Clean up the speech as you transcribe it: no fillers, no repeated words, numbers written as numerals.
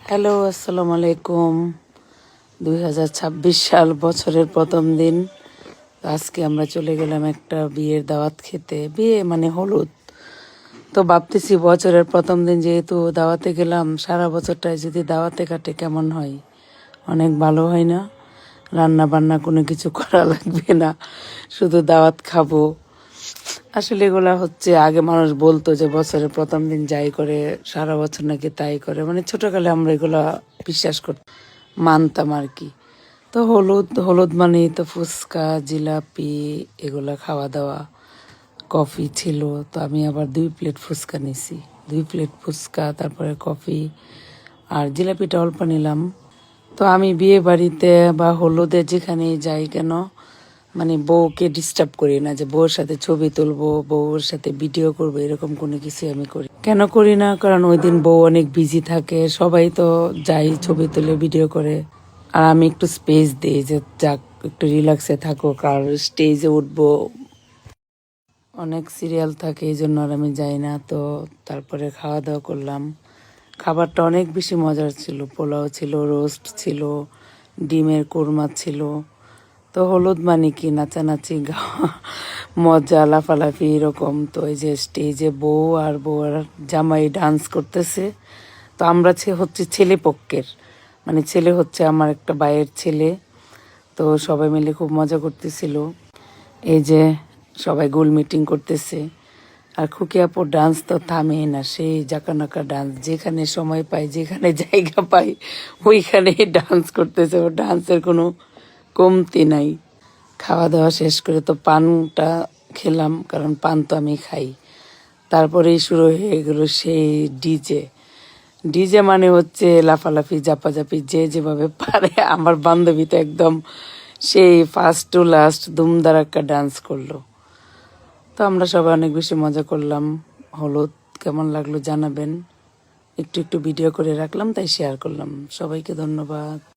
Hello, আসসালামু আলাইকুম। 2026 সাল, বছরের প্রথম দিন। তো আজকে আমরা চলে গেলাম একটা বিয়ের দাওয়াত খেতে। বিয়ে মানে হলুদ। তো ভাবতেছি বছরের প্রথম দিন যেহেতু দাওয়াতে গেলাম, সারা বছরটাই যদি দাওয়াতে কাটে কেমন হয়? অনেক ভালো হয় না? রান্না বান্না কোনো কিছু করা লাগবে না, শুধু দাওয়াত খাবো। আসলে এগুলা হচ্ছে আগে মানুষ বলতো যে বছরের প্রথম দিন যাই করে সারা বছর নাকি তাই করে, মানে ছোটকালে আমরা এগুলা বিশ্বাস করতাম, মানতাম আর কি। তো হলুদ হলুদ মানেই তো ফুচকা, জিলাপি, এগুলা খাওয়া দাওয়া। কফি ছিল, তো আমি আবার 2 প্লেট ফুচকা নিছি। 2 প্লেট ফুচকা, তারপরে কফি আর জিলাপিটা অল্প নিলাম। তো আমি বিয়ে বাড়িতে বা হলুদে যেখানেই যাই কেন, মানে বউকে ডিস্টার্ব করি না যে বউর সাথে ছবি তুলবো, বউর সাথে ভিডিও করবো, এরকম কোনো কিছু আমি করি কেন করি না, কারণ ওই দিন বউ অনেক বিজি থাকে, সবাই তো যাই ছবি তুলে ভিডিও করে। আর আমি একটু স্পেস দিই যে যাক একটু রিল্যাক্সে থাকুক, আর স্টেজে উঠবো, অনেক সিরিয়াল থাকে, এই জন্য আর আমি যাই না। তো তারপরে খাওয়া দাওয়া করলাম। খাবারটা অনেক বেশি মজার ছিল, পোলাও ছিল, রোস্ট ছিল, ডিমের কোরমা ছিল। তো হলুদ মানে কি নাচানাচি, গাওয়া, মজা, লাফালাফি এরকম। তো এই যে স্টেজে বউ আর বউর জামাই ডান্স করতেছে। তো আমরা হচ্ছে ছেলে পক্ষের, মানে ছেলে হচ্ছে আমার একটা ভাইয়ের ছেলে। তো সবাই মিলে খুব মজা করতেছিল। এই যে সবাই গোল মিটিং করতেছে। আর খুকি আপুর ডান্স তো থামেই না, সেই জাকানাকা ডান্স, যেখানে সময় পাই, যেখানে জায়গা পাই, ওইখানেই ডান্স করতেছে। ও ডান্সের কোনো কমতি নাই। খাওয়া দাওয়া শেষ করে তো পানটা খেলাম, কারণ পান তো আমি খাই। তারপরেই শুরু হয়ে গেল সেই ডিজে। ডিজে মানে হচ্ছে লাফালাফি, জাপাজাপি, যে যেভাবে পারে। আমার বান্ধবী তো একদম সেই ফার্স্ট টু লাস্ট দুমদারাক্কা ডান্স করলো। তো আমরা সবাই অনেক বেশি মজা করলাম। হলুদ কেমন লাগলো জানাবেন। একটু একটু ভিডিও করে রাখলাম, তাই শেয়ার করলাম। সবাইকে ধন্যবাদ।